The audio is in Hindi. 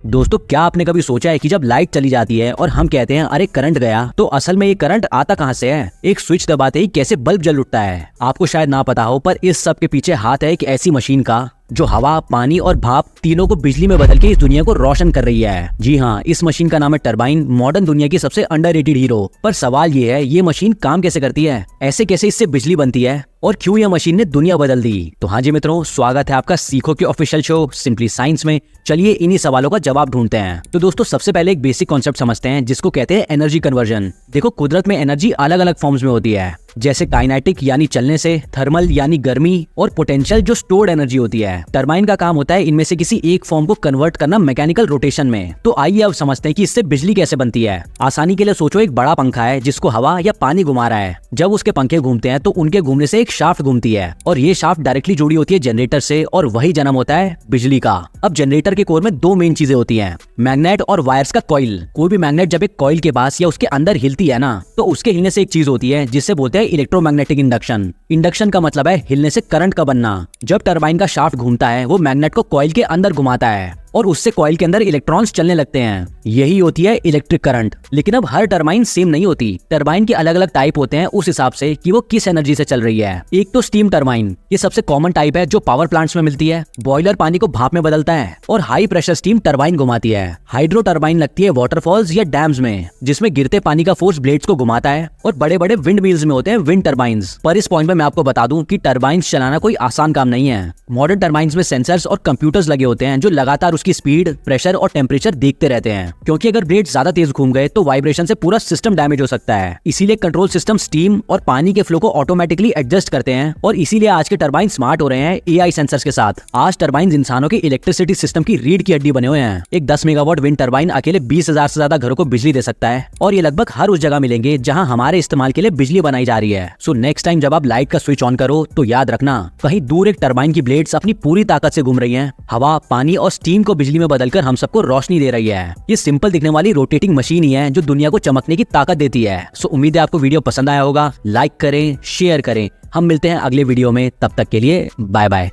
दोस्तों, क्या आपने कभी सोचा है कि जब लाइट चली जाती है और हम कहते हैं अरे करंट गया, तो असल में ये करंट आता कहाँ से है? एक स्विच दबाते ही कैसे बल्ब जल उठता है? आपको शायद ना पता हो, पर इस सब के पीछे हाथ है एक ऐसी मशीन का जो हवा, पानी और भाप तीनों को बिजली में बदल के इस दुनिया को रोशन कर रही है। जी हाँ, इस मशीन का नाम है टरबाइन, मॉडर्न दुनिया की सबसे अंडररेटेड हीरो। पर सवाल ये है, ये मशीन काम कैसे करती है? ऐसे कैसे इससे बिजली बनती है? और क्यों यह मशीन ने दुनिया बदल दी? तो हाँ जी मित्रों, स्वागत है आपका सीखो के ऑफिशियल शो सिंपली साइंस में। चलिए इन्हीं सवालों का जवाब ढूंढते हैं। तो दोस्तों, सबसे पहले एक बेसिक कॉन्सेप्ट समझते हैं जिसको कहते हैं एनर्जी कन्वर्जन। देखो, कुदरत में एनर्जी अलग अलग फॉर्म्स में होती है, जैसे काइनेटिक यानी चलने से, थर्मल यानी गर्मी, और पोटेंशियल जो स्टोर्ड एनर्जी होती है। टरबाइन का काम होता है इनमें से किसी एक फॉर्म को कन्वर्ट करना मैकेनिकल रोटेशन में। तो आइए अब समझते हैं कि इससे बिजली कैसे बनती है। आसानी के लिए सोचो, एक बड़ा पंखा है जिसको हवा या पानी घुमा रहा है। जब उसके पंखे घूमते हैं तो उनके घूमने से एक शाफ्ट घूमती है, और ये शाफ्ट डायरेक्टली जुड़ी होती है जनरेटर से, और वही जन्म होता है बिजली का। अब जनरेटर के कोर में दो मेन चीजें होती हैं, मैग्नेट और वायर्स का कॉइल। कोई भी मैग्नेट जब एक कॉइल के पास या उसके अंदर हिलती है ना, तो उसके हिलने से एक चीज होती है जिससे बोलते हैं इलेक्ट्रोमैग्नेटिक इंडक्शन। इंडक्शन का मतलब है हिलने से करंट का बनना। जब टरबाइन का शाफ्ट घूमता है, वो मैग्नेट को कॉइल के अंदर घुमाता है और उससे कॉइल के अंदर इलेक्ट्रॉन्स चलने लगते हैं। यही होती है इलेक्ट्रिक करंट। लेकिन अब हर टरबाइन सेम नहीं होती। टरबाइन के अलग अलग टाइप होते हैं उस हिसाब से कि वो किस एनर्जी से चल रही है। एक तो स्टीम टरबाइन, ये सबसे कॉमन टाइप है जो पावर प्लांट्स में मिलती है। बॉयलर पानी को भाप में बदलता है और हाई प्रेशर स्टीम टरबाइन घुमाती है। हाइड्रो टरबाइन लगती है वाटरफॉल्स या डैम्स में, जिसमें गिरते पानी का फोर्स ब्लेड्स को घुमाता है। और बड़े बड़े विंड मिल्स में होते हैं विंड टरबाइंस। पर इस पॉइंट में मैं आपको बता दूं कि टरबाइंस चलाना कोई आसान काम नहीं है। मॉडर्न टरबाइंस में सेंसर्स और कंप्यूटर्स लगे होते हैं जो लगातार उसकी स्पीड, प्रेशर और टेम्परेचर देखते रहते हैं, क्योंकि अगर ब्लेड ज्यादा तेज घूम गए तो वाइब्रेशन से पूरा सिस्टम डैमेज हो सकता है। इसीलिए कंट्रोल सिस्टम स्टीम और पानी के फ्लो को ऑटोमेटिकली एडजस्ट करते हैं, और इसीलिए आज के टरबाइन स्मार्ट हो रहे हैं एआई सेंसर्स के साथ। आज टरबाइन इंसानों के इलेक्ट्रिसिटी सिस्टम की रीढ़ की हड्डी बने हुए हैं। एक 10 मेगावाट विंड टरबाइन अकेले 20,000 से ज्यादा घरों को बिजली दे सकता है, और ये लगभग हर उस जगह मिलेंगे जहां हमारे इस्तेमाल के लिए बिजली बनाई जा रही है। सो नेक्स्ट टाइम जब आप लाइट का स्विच ऑन करो तो याद रखना, कहीं दूर एक टरबाइन की ब्लेड्स अपनी पूरी ताकत से घूम रही हैं। हवा, पानी और स्टीम को बिजली में बदलकर हम सबको रोशनी दे रही है। ये सिंपल दिखने वाली रोटेटिंग मशीन ही है जो दुनिया को चमकने की ताकत देती है। सो उम्मीद है आपको वीडियो पसंद आया होगा। लाइक करें, शेयर करें। हम मिलते हैं अगले वीडियो में, तब तक के लिए बाय बाय।